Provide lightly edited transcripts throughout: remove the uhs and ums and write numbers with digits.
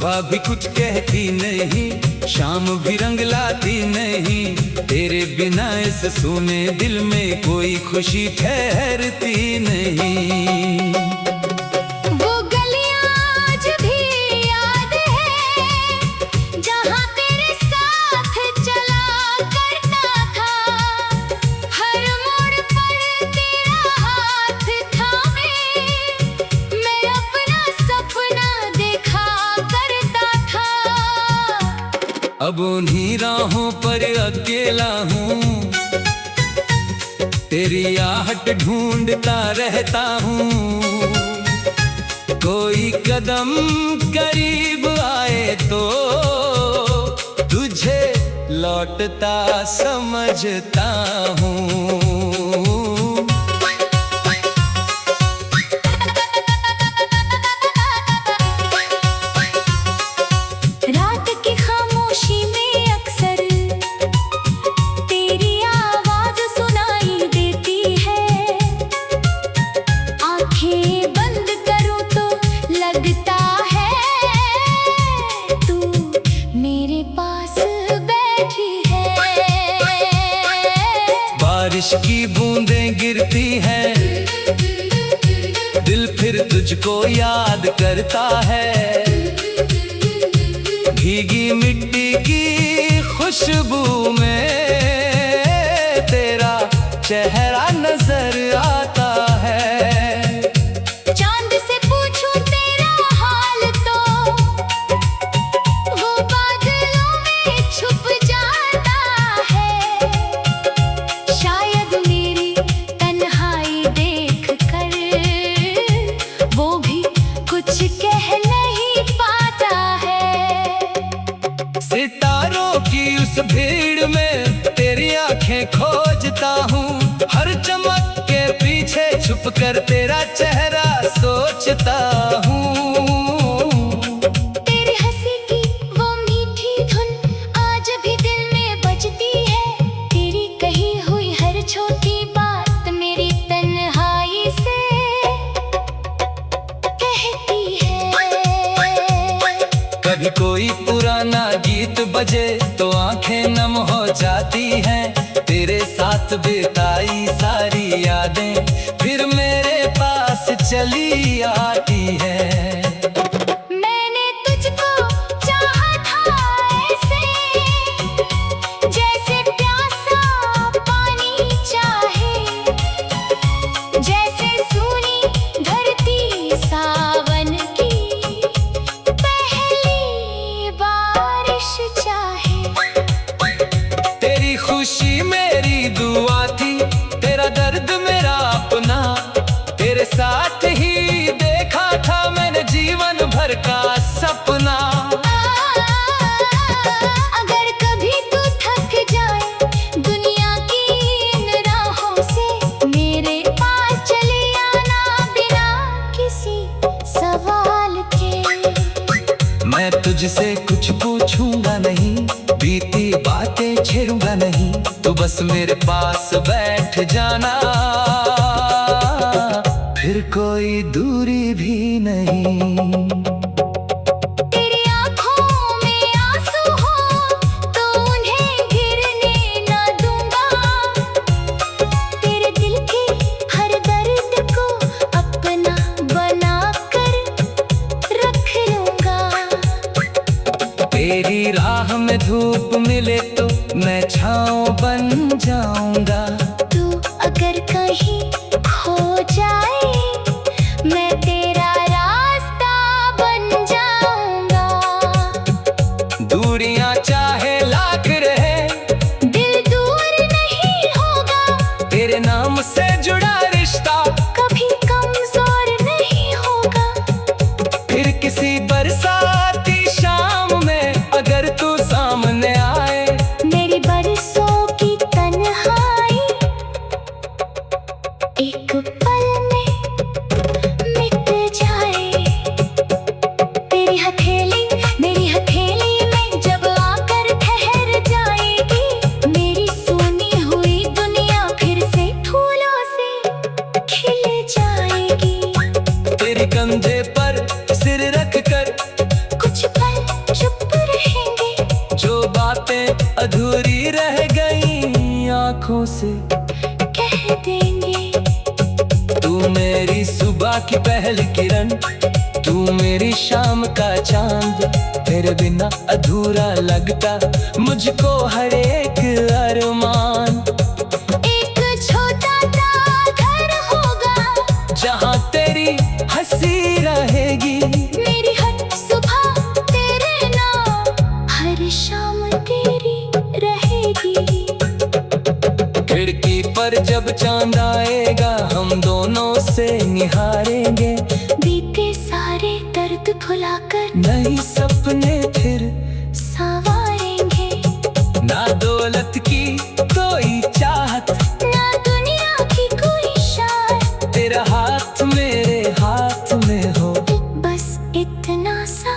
सुबह भी कुछ कहती नहीं, शाम भी रंग लाती नहीं। तेरे बिना इस सूने दिल में कोई खुशी ठहरती नहीं। वो गलियां आज भी याद है जहां तेरे साथ चला करता था। हर मोड़ पर तेरा हाथ थामे मैं अपना सपना देखा करता था। अब उन्हीं राहों पर अकेला हूँ, तेरी आहट ढूंढता रहता हूँ। कोई कदम करीब आए तो तुझे लौटता समझता हूँ। रात की खामोशी में अक्सर तेरी आवाज सुनाई देती है। आंखें बंद करूं तो लगता है तू मेरे पास बैठी है। बारिश की बूंदें गिरती हैं, दिल फिर तुझको याद करता है। भीगी मिट्टी की खुशबू में तेरा चेहरा नजर आता है। चांद से पूछूं तेरा हाल तो वो बादलों में छुप जाता है। शायद मेरी तन्हाई देख कर वो भी कुछ कह नहीं पाता है। सितारों की उस भीड़ में तेरी आंखें खोजता हूँ। हर चमक के पीछे छुप कर तेरा चेहरा सोचता हूँ। तेरी हंसी की वो मीठी धुन आज भी दिल में बजती है। तेरी कही हुई हर छोटी बात मेरी तन्हाई से कहती है। कभी कोई पुराना गीत बजे तो आंखें नम हो जाती हैं। तेरे साथ बिताई सारी यादें फिर मेरे पास चली आती है। मैंने तुझको चाहा था ऐसे जैसे प्यासा पानी चाहे। जैसे सूनी धरती सावन की पहली बारिश चाहे। तेरी खुशी मेरी दुआ थी, तेरा दर्द मेरा अपना। तेरे साथ ही देखा था मैंने जीवन भर का सपना। अगर कभी तू थक जाए दुनिया की इन राहों से, मेरे पास चले आना बिना किसी सवाल के। मैं तुझसे कुछ पूछूंगा नहीं, बीती बातें छेड़ूंगा नहीं। तू बस मेरे पास बैठ जाना, फिर कोई दूरी भी नहीं। तेरी आँखों में आंसू हो तो उन्हें गिरने न दूंगा। तेरे दिल के हर दर्द को अपना बनाकर रख लूंगा। तेरी राह में धूप मिले तो मैं छाँव बन जाऊंगा। तू अगर कहीं खो जाए मैं तेरा रास्ता बन जाऊंगा। दूरियां चाहे लाख रहे दिल दूर नहीं होगा। तेरे नाम से जुड़ा रिश्ता कभी कमजोर नहीं होगा। फिर किसी बरसाती शाम में अगर तू सामने आए, मेरी बरसों की तन्हाई जो बातें अधूरी रह गई आंखों से कह देंगे। तू मेरी सुबह की पहली किरण, तू मेरी शाम का चांद। तेरे बिना अधूरा लगता मुझको हर एक अरमान। एक छोटा सा घर होगा जहाँ तेरी हंसी रहेगी, मेरी हर सुबह तेरे नाम, हर शाम तेरी रहेगी। खिड़की पर जब चांद आएगा हम दोनों से निहारेंगे, बीते सारे दर्द भुलाकर नई सपने फिर संवारेंगे। ना दौलत की कोई चाहत, ना दुनिया की कोई शान, तेरा हाथ मेरे हाथ में हो, बस इतना सा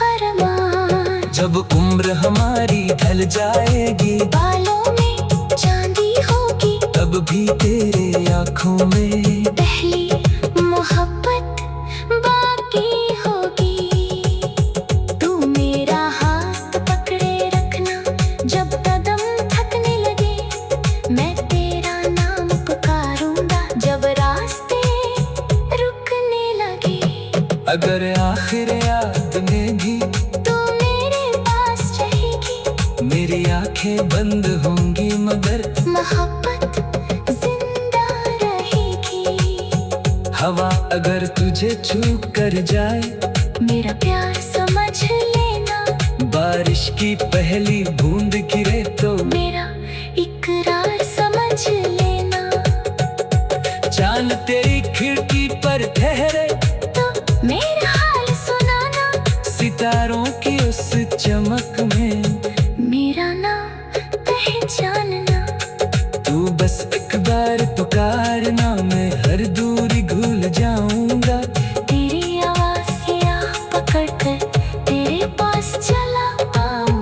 अरमान। जब उम्र हमारी ढल जाएगी, बालों में चांदी होगी, तब भी तेरे आँखों में पहली मोहब्बत बाकी होगी। तू मेरा हाथ पकड़े रखना, जब कदम थकने लगे मैं तेरा नाम पुकारूंगा, जब रास्ते रुकने लगे। अगर आखिर याद में भी तू मेरे पास रहेगी, मेरी आंखें बंद होंगी मगर मोहब्बत जिंदा रहेगी। हवा अगर तुझे छू कर जाए, मेरा प्यार समझ लेना, बारिश की पहली बूंद गिरे तो मेरा इकरार समझ लेना। चांद तेरी खिड़की पर ठहरे तो मेरा हाल सुनाना, सितारों की उस चमक में मेरा नाम पहचानना। तू बस एक बार पुकारना, मैं हर दूरी भूल जाऊंगा। तेरी आवाज से आह पकड़ कर तेरे पास चला आऊं।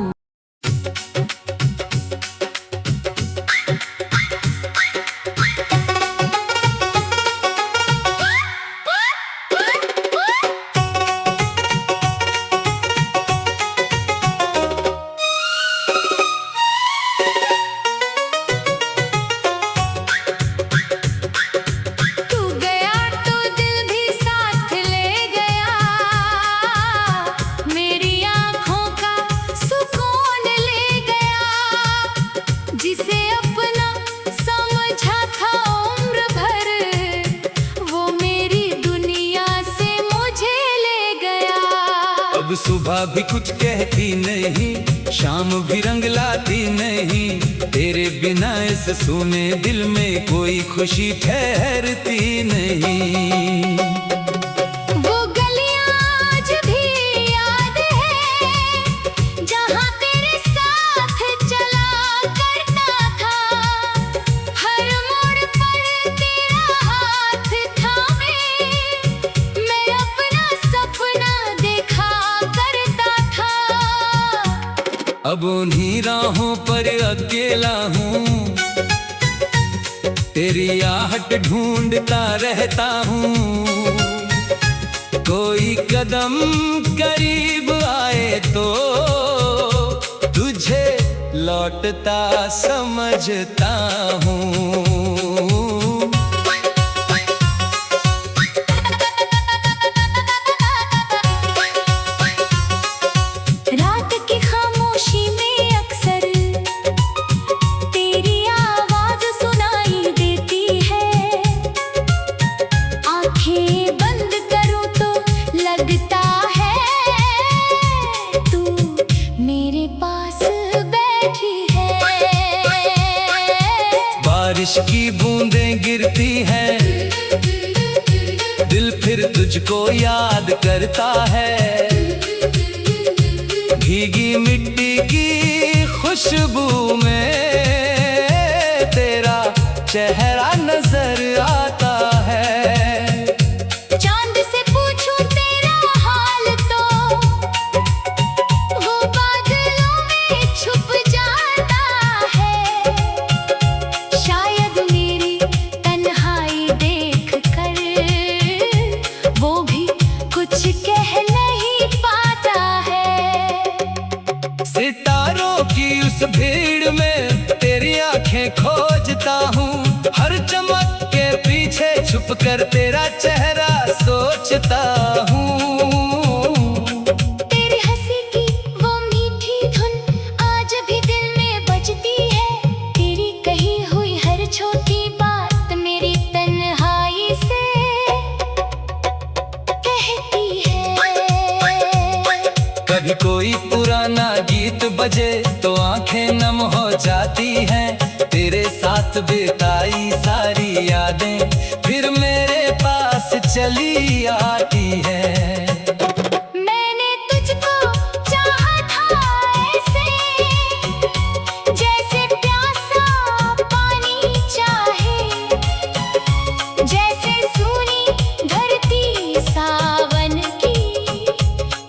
तू गया तो दिल भी साथ ले गया, मेरी आँखों का सुकून ले गया। जिसे अपना समझा था उम्र भर, वो मेरी दुनिया से मुझे ले गया। अब सुबह भी कुछ कहती नहीं, शाम भी रंग लाती नहीं, तेरे बिना इस सूने दिल में कोई खुशी ठहरती नहीं। वो गलियां आज भी याद है, जहाँ तेरे साथ चला करता था। हर मोड़ पर तेरा हाथ थामे, मैं अपना सपना देखा करता था। अब उन्हीं राहों पर अकेला हूँ, तेरी आहट ढूंढता रहता हूँ। कोई कदम करीब आए तो तुझे लौटता समझता हूँ। रात की खामोशी में अक्सर तेरी आवाज सुनाई देती है। आंखें बंद करूं तो लगता है तू मेरे पास बैठी है। बारिश की बूंदें गिरती हैं, दिल फिर तुझको याद करता है। भीगी मिट्टी की खुशबू में तेरा चेहरा नजर आता है। चांद से पूछूं तेरा हाल तो वो बादलों में छुप जाता है। शायद मेरी तन्हाई देख कर वो भी कुछ कह नहीं पाता है। सितारों की उस भीड़ में तेरी आंखें खोजता हूँ। हर चमक के पीछे छुप कर तेरा चेहरा सोचता हूँ। तेरी हंसी की वो मीठी धुन आज भी दिल में बजती है। तेरी कही हुई हर छोटी बात मेरी तन्हाई से कहती है। कभी कोई पुराना गीत बजे तो आंखें नम हो जाती हैं। तेरे साथ बिताई सारी यादें फिर मेरे पास चली आती है। मैंने तुझको चाहा था ऐसे, जैसे प्यासा पानी चाहे, जैसे सूनी धरती सावन की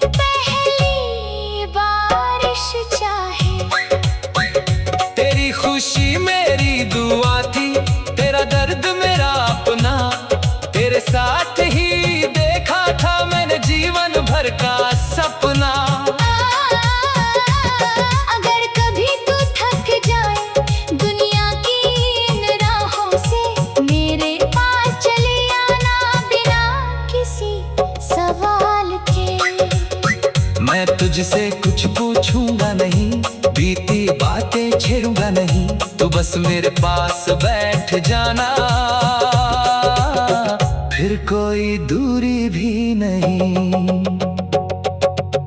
पहली बारिश चाहे। तेरी खुशी मेरी दुआ थी, तेरा दर्द मेरा अपना। तेरे साथ ही देखा था मैंने जीवन भर का सपना। अगर कभी तू थक जाए दुनिया की इन राहों से, मेरे पास चले आना बिना किसी सवाल के। मैं तुझसे कुछ पूछूंगा नहीं, बीती बातें छेड़ूंगा नहीं। तू बस मेरे पास बैठ जाना, फिर कोई दूरी भी नहीं।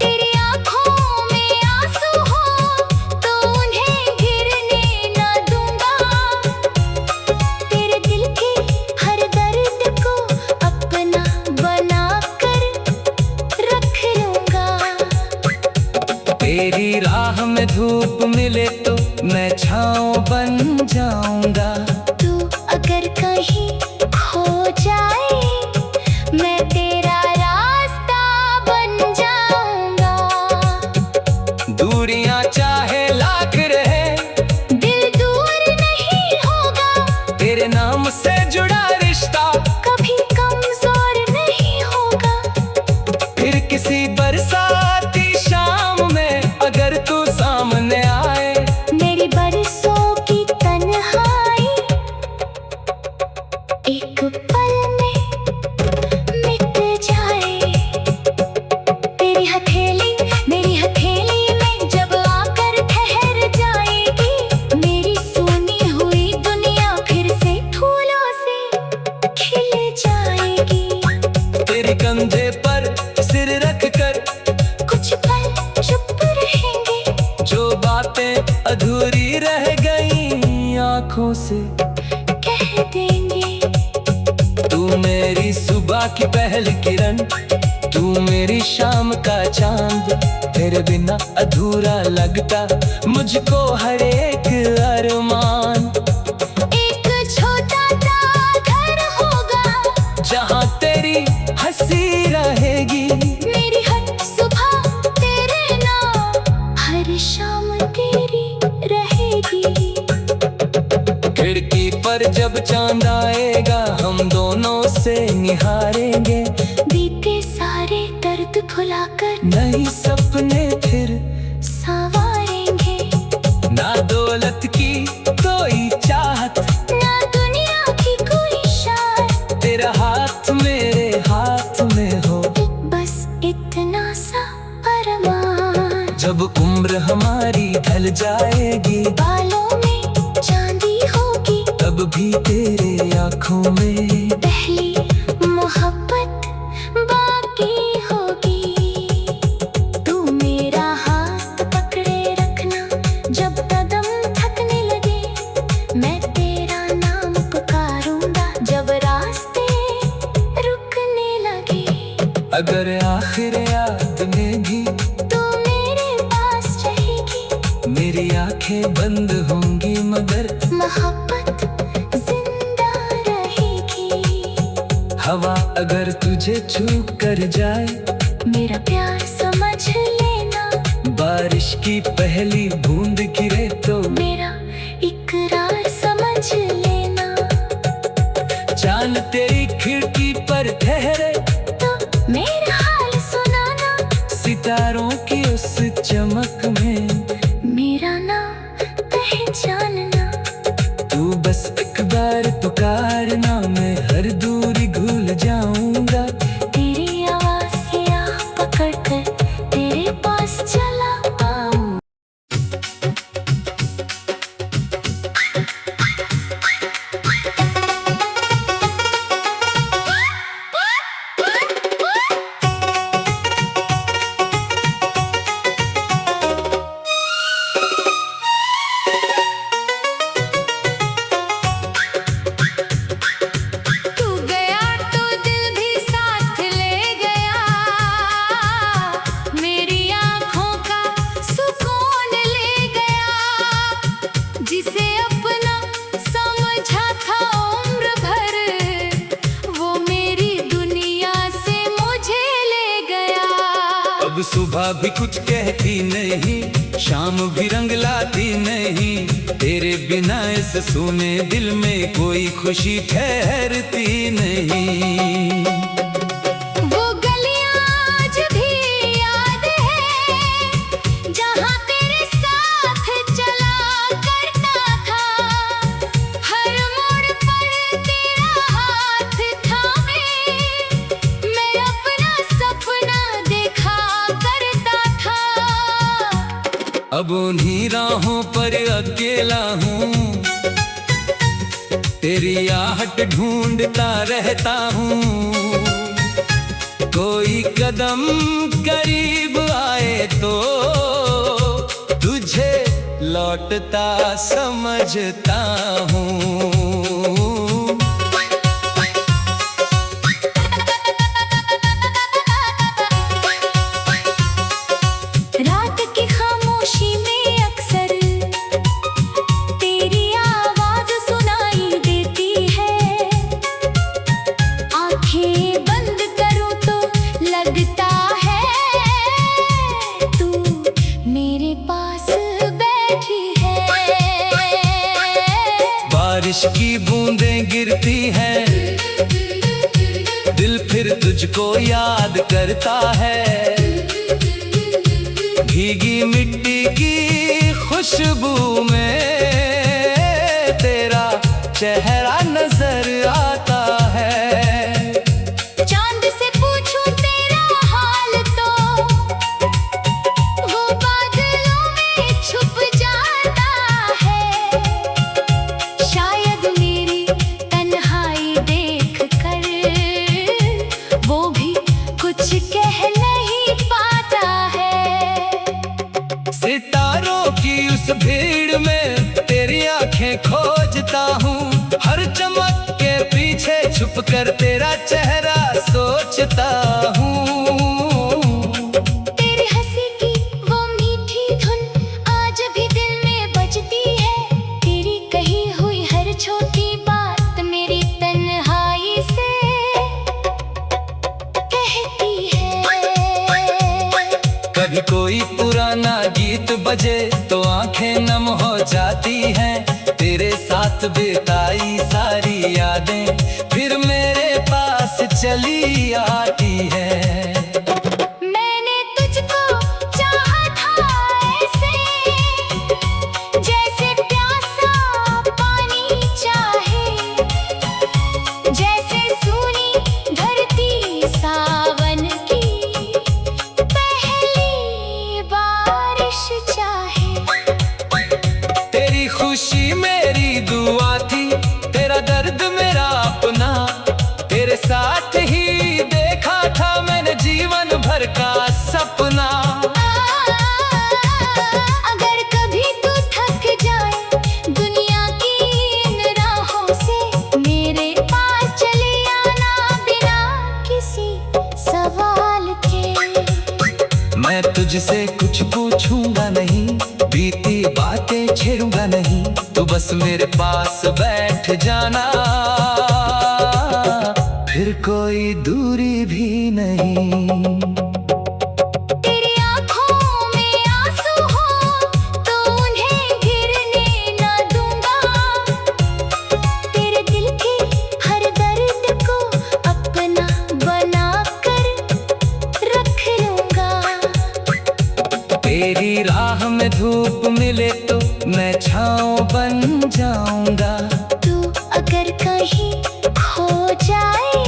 तेरी आँखों में आंसू हो तो उन्हें गिरने न दूंगा। तेरे दिल के हर दर्द को अपना बनाकर रख लूंगा। तेरी राह में धूप मिले तो मैं छाँव बन जाऊंगा। तू अगर कहीं खो जाए मैं तेरा रास्ता बन जाऊंगा। दूरियां चाहे लाख रहे दिल दूर नहीं होगा। तेरे नाम से जुड़ा रिश्ता कभी कमजोर नहीं होगा। फिर किसी बरसाती शाम में अगर तू सामने आए, मेरी बरसों की तन्हाई एक पल में मिट जाए। तेरी हथेली मेरी हथेली में जब आकर ठहर जाएगी, मेरी सुनी हुई दुनिया फिर से फूलों से खिल जाएगी। तेरे कंधे पर सिर रख कर कुछ पल चुप रहेंगे, जो बातें अधूरी रह गई आंखों से कह देंगे। तू मेरी सुबह की पहली किरण, तू मेरी शाम का चांद। तेरे बिना अधूरा लगता मुझको हर एक अरमान। एक छोटा सा घर होगा जहाँ तेरी हंसी रहेगी, मेरी हर सुबह तेरे नाम, हर शाम तेरी रहेगी। खिड़की पर जब चांद आएगा हम दोनों से निहारेंगे। बीते सारे दर्द भुलाकर नई सपने फिर संवारेंगे। ना दौलत की कोई चाहत, ना दुनिया की कोई शान, तेरा हाथ मेरे हाथ में हो। बस इतना सा अरमान। जब उम्र हमारी ढल जाएगी, बालों में चांदी होगी, तब भी तेरे आँखों में पहली मोहब्बत बाकी होगी। तू मेरा हाथ पकड़े रखना जब कदम थकने लगे, मैं तेरा नाम पुकारूंगा जब रास्ते रुकने लगे। अगर आखिर याद में भी तू मेरे पास रहेगी, मेरी आंखें बंद होंगी मगर मोहब्बत जिंदा रहेगी। हवा अगर तुझे छू कर जाए, मेरा प्यार समझ लेना, बारिश की पहली बूंद गिरे तो मेरा इकरार समझ लेना। चांद तेरी खिड़की पर ठहरे तो मेरा हाल सुनाना, सितारों की उस चमक में मेरा नाम जानना। तू बस एक बार पुकारना, मैं हर दूरी भूल जाऊंगा। तेरी आवाज़ से आह पकड़ कर तेरे पास चला आऊं। तू गया तो दिल भी साथ ले गया, मेरी आँखों का सुकून ले गया। जिसे अपना समझा था उम्र भर, वो मेरी दुनिया से मुझे ले गया। अब सुबह भी कुछ कहती नहीं, शाम भी रंग लाती नहीं। तेरे बिना इस सूने दिल में कोई खुशी ठहरती नहीं। वो गलियां आज भी याद है, जहाँ तेरे साथ चला करता था। हर मोड़ पर तेरा हाथ थामे, मैं अपना सपना देखा करता था। अब उन्हीं राहों पर अकेला हूँ, तेरी आहट ढूंढता रहता हूँ। कोई कदम करीब आए तो तुझे लौटता समझता हूँ। रात की खामोशी में अक्सर तेरी आवाज सुनाई देती है। आंखें बंद करूं तो लगता है तू मेरे पास बैठी है। बारिश की बूंदें गिरती हैं, दिल फिर तुझको याद करता है। भीगी मिट्टी की खुशबू में तेरा चेहरा नजर आता है। चांद से पूछूं तेरा हाल तो वो बादलों में छुप जाता है। शायद मेरी तन्हाई देख कर वो भी कुछ कह नहीं पाता है। सितारों की उस भीड़ में तेरी आंखें खोजता हूँ। हर चमक के पीछे छुप कर तेरा चेहरा सोचता हूँ। तेरी हंसी की वो मीठी धुन आज भी दिल में बजती है। तेरी कही हुई हर छोटी बात मेरी तन्हाई से कहती है। कभी कोई पुराना गीत बजे तो आंखें नम हो जाती हैं। तेरे साथ बिताई सारी यादें फिर मेरे पास चली आती है। मैंने तुझको चाहा था ऐसे, जैसे प्यासा पानी चाहे। जैसे सूनी धरती सावन की पहली बारिश चाहे। तेरी खुशी मेरी दुआ थी, तेरा दर्द मेरा अपना। तेरे साथ ही देखा था मैंने जीवन भर का सपना। अगर कभी तू थक जाए दुनिया की इन राहों से, मेरे पास चले आना बिना किसी सवाल के। मैं तुझसे कुछ पूछूंगा नहीं, बीती बातें छेड़ूंगा नहीं। तू बस मेरे पास बैठ जाना, फिर कोई दूरी भी नहीं। तेरी आँखों में आंसू हो तो उन्हें गिरने न दूंगा। तेरे दिल के हर दर्द को अपना बना कर रख लूंगा। तेरी राह में धूप मिले तो मैं छाँव बन जाऊंगा। तू अगर कहीं खो जाए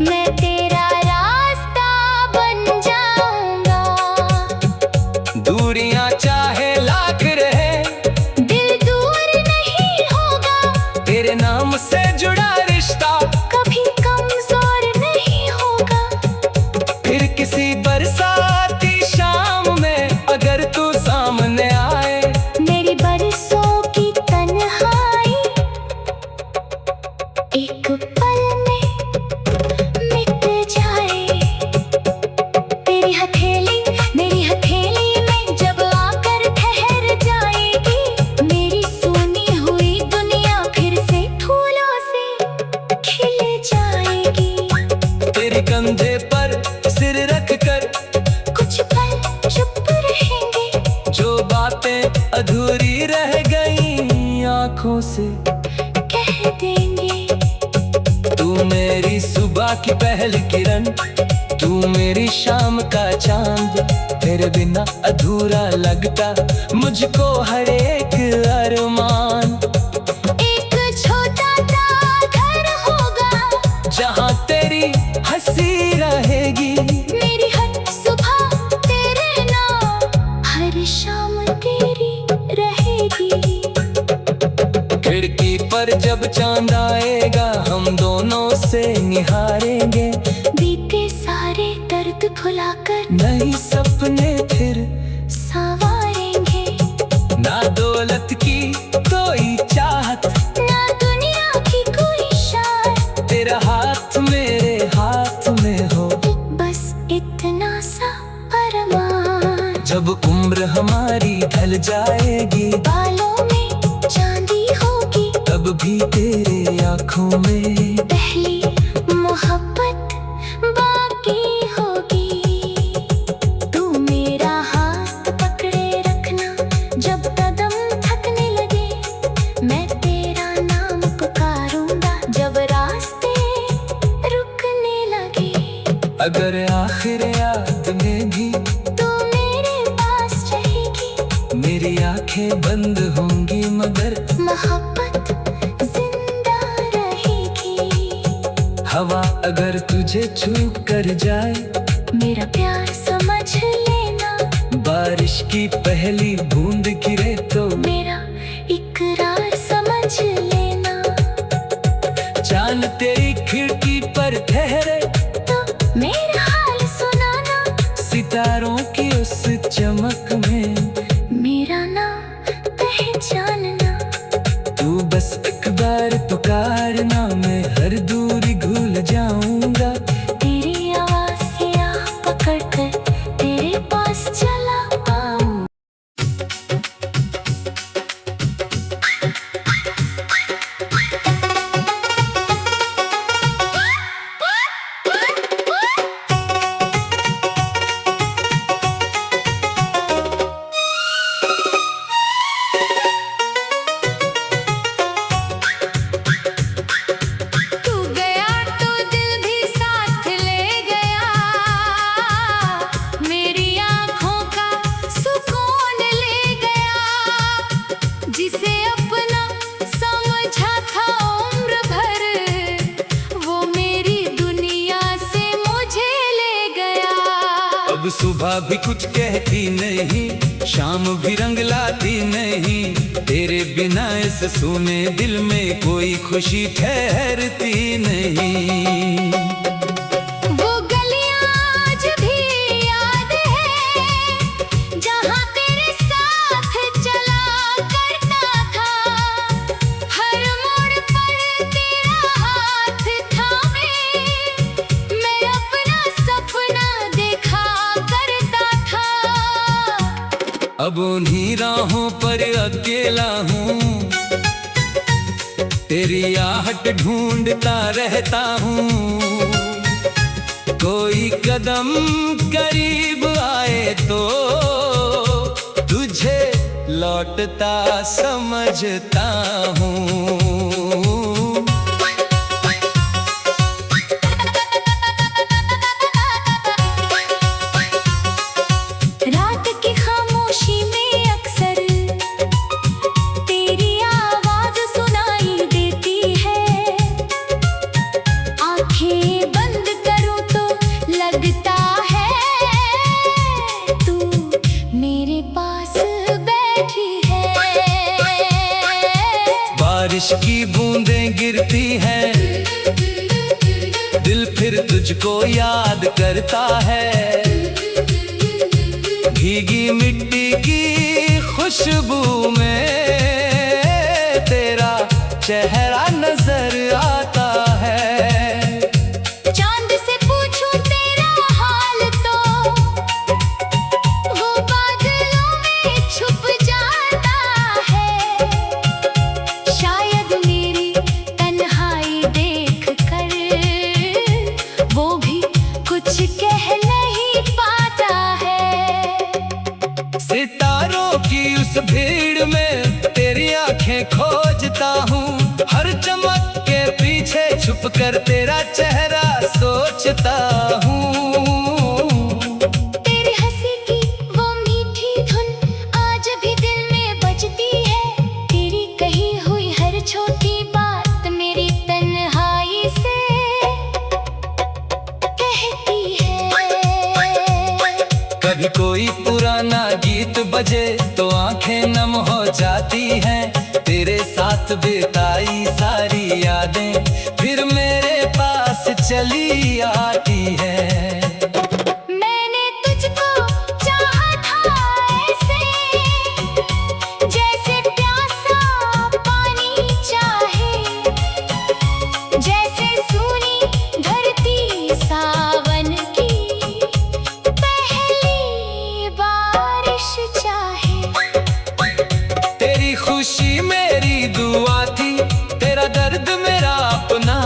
मैं तेरा रास्ता बन जाऊंगा। दूरियां चाहे लाख रहे दिल दूर नहीं होगा। तेरे नाम से जुड़ा रिश्ता कभी कमजोर नहीं होगा। फिर किसी बरसाती शाम में अगर तू सामने आए, मेरी बरसों की तन्हाई एक पल में मिट जाए। तेरी हथेली मेरी हथेली में जब आकर ठहर जाएगी, मेरी सूनी हुई दुनिया फिर से फूलों से खिल जाएगी। तेरे कंधे पर सिर रख कर कुछ पल चुप रहेंगे। जो बातें अधूरी रह गई आंखों से कह देंगे। तू मेरी सुबह की पहली किरण, तू मेरी शाम का चांद। तेरे बिना अधूरा लगता मुझको हर एक अरमान। एक छोटा सा घर होगा जहाँ तेरी हंसी रहेगी, मेरी हर सुबह तेरे नाम, हर शाम तेरी रहेगी। खिड़की पर जब चांद आएगा हम दोनों से निहारेंगे। बीते सारे दर्द भुलाकर नई सपने फिर संवारेंगे। ना दौलत की कोई चाहत, ना दुनिया की कोई शान, तेरा हाथ मेरे हाथ में हो। बस इतना सा अरमान। जब उम्र हमारी ढल जाएगी, बालों में चांदी होगी, तब भी तेरे आँखों में पहली मोहब्बत बाकी होगी। तू मेरा हाथ पकड़े रखना जब कदम थकने लगे। मैं तेरा नाम पुकारूंगा जब रास्ते रुकने लगे। अगर आखिर याद में भी तू मेरे पास रहेगी। मेरी आंखें बंद होंगी मगर मोहब्बत जिंदा रहेगी। हवा अगर तुझे छू कर जाए, मेरा प्यार समझ लेना। बारिश की पहली बूंद गिरे तो मेरा इकरार समझ लेना। चांद तेरी खिड़की पर ठहरे तो मेरा हाल सुनाना। सितारों की उस चमक में मेरा नाम पहचानना। तू बस एक बार पुकारना, मैं हर दूरी भूल जाऊंगा। तेरी आवाज से आह पकड़ कर तेरे पास चला आऊं। तू गया तो दिल भी साथ ले गया। मेरी आँखों का सुकून ले गया। जिसे अपना समझा था उम्र भर, वो मेरी दुनिया से मुझे ले गया। अब सुबह भी कुछ कहती नहीं, शाम भी रंग लाती नहीं। तेरे बिना इस सूने दिल में कोई खुशी ठहरती नहीं। वो गलियां आज भी याद है जहाँ तेरे साथ चला करता था। हर मोड़ पर तेरा हाथ थामे मैं अपना सपना देखा करता था। अब उन्हीं राहों पर अकेला हूँ, तेरी आहट ढूंढता रहता हूँ। कोई कदम करीब आए तो तुझे लौटता समझता हूँ। रात की खामोशी में अक्सर बारिश की बूंदें गिरती हैं, दिल फिर तुझको याद करता है। भीगी मिट्टी की खुशबू में तेरा चेहरा नजर आता है। चांद से पूछूं तेरा हाल तो वो बादलों में छुप जाता है। शायद मेरी तन्हाई देख कर वो भी कुछ कह नहीं पाता है। सितारों की उस भीड़ में तेरी आंखें खोजता हूँ, हर चमक के पीछे छुप कर तेरा चेहरा सोचता हूँ। तेरी हंसी की वो मीठी धुन आज भी दिल में बजती है। तेरी कही हुई हर छोटी बात मेरी तन्हाई से कहती है। कभी कोई पुराना गीत बजे तो आंखें नम हो जाती हैं। तेरे साथ बिताई सारी यादें फिर मेरे पास चली आती है। मैंने तुझको चाहा था ऐसे जैसे प्यासा पानी चाहे, जैसे सूनी धरती सावन की पहली बारिश चाहे। तेरी खुशी मेरी दुआ थी, तेरा दर्द मेरा अपना।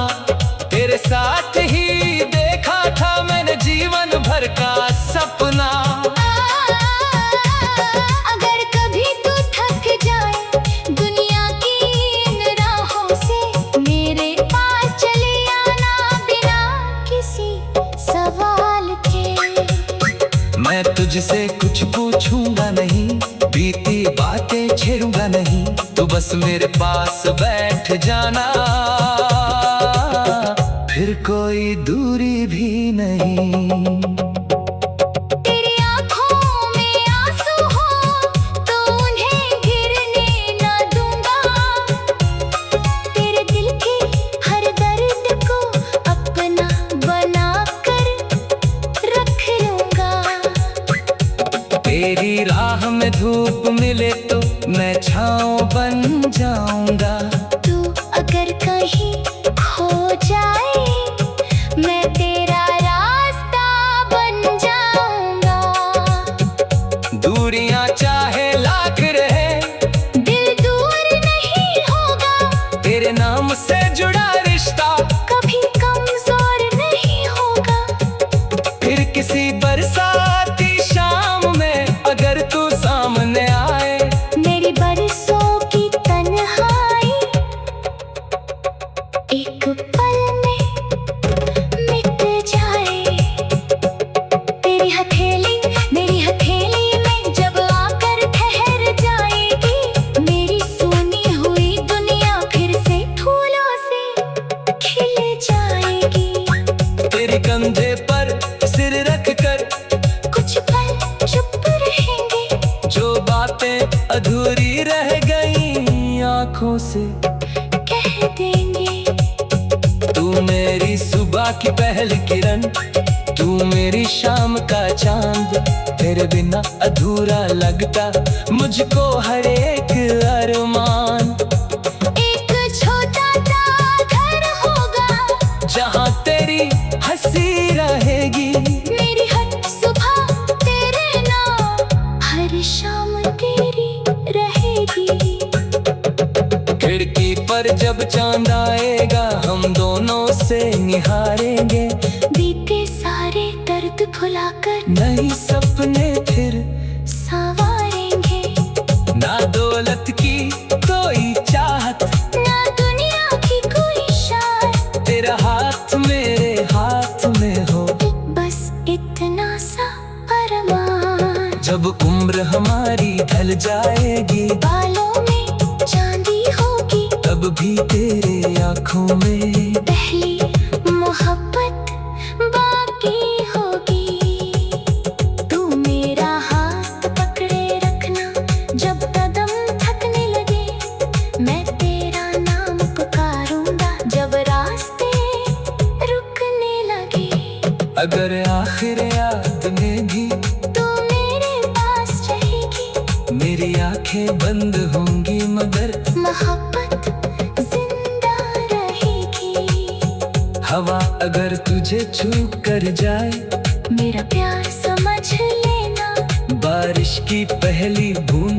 तेरे साथ ही देखा था मैंने जीवन भर का सपना। अगर कभी तू थक जाए दुनिया की इन राहों से, मेरे पास चले आना बिना किसी सवाल के। मैं तुझसे कुछ पूछूंगा नहीं, बीती बातें छेड़ूंगा नहीं, तू बस मेरे पास बैठ जाना, फिर कोई दूरी भी नहीं। तेरी आँखों में आंसू हो तो उन्हें गिरने न दूंगा। तेरे दिल के हर दर्द को अपना बनाकर रख लूंगा। तेरी राह में धूप मिले तो मैं छाँव बन जाऊंगा। तू अगर कहीं खो जाए मैं तेरा रास्ता बन जाऊंगा। दूरियां चाहे लाख रहे दिल दूर नहीं होगा। तेरे नाम से जुड़ा रिश्ता कभी कमजोर नहीं होगा। फिर किसी बरसाती शाम में अगर तू सामने आए, मेरी बरसों की तन्हाई एक पल में मिट जाए। तेरी हथेली मेरी हथेली में जब आकर ठहर जाएगी, मेरी सुनी हुई दुनिया फिर से फूलों से खिल जाएगी। तेरे कंधे पर सिर रख कर कुछ पल चुप रहेंगे, जो बातें अधूरी रह गई आंखों से कह देंगे। तू मेरी सुबह की पहली किरण, तू मेरी शाम का चांद। तेरे बिना अधूरा लगता मुझको हर एक अरमान। एक छोटा सा घर होगा जहाँ तेरी हंसी रहेगी, मेरी हर सुबह तेरे नाम, हर शाम तेरी रहेगी। खिड़की पर जब चांद आएगा हम दोनों से निहारेंगे। बीते सारे दर्द भुलाकर नई सपने फिर संवारेंगे। ना दौलत की कोई चाहत, ना दुनिया की कोई शान, तेरा हाथ मेरे हाथ में हो। बस इतना सा अरमान। जब उम्र हमारी ढल जाएगी, बालों में चांदी होगी, तब भी तेरे आँखों में पहली मोहब्बत बाकी होगी। तू मेरा हाथ पकड़े रखना, जब कदम थकने लगे मैं तेरा नाम अगर आखिर याद में भी तू मेरे पास रहेगी, मेरी आंखें बंद होंगी मगर मोहब्बत जिंदा रहेगी। हवा अगर तुझे छू कर जाए, मेरा प्यार समझ लेना, बारिश की पहली बूंद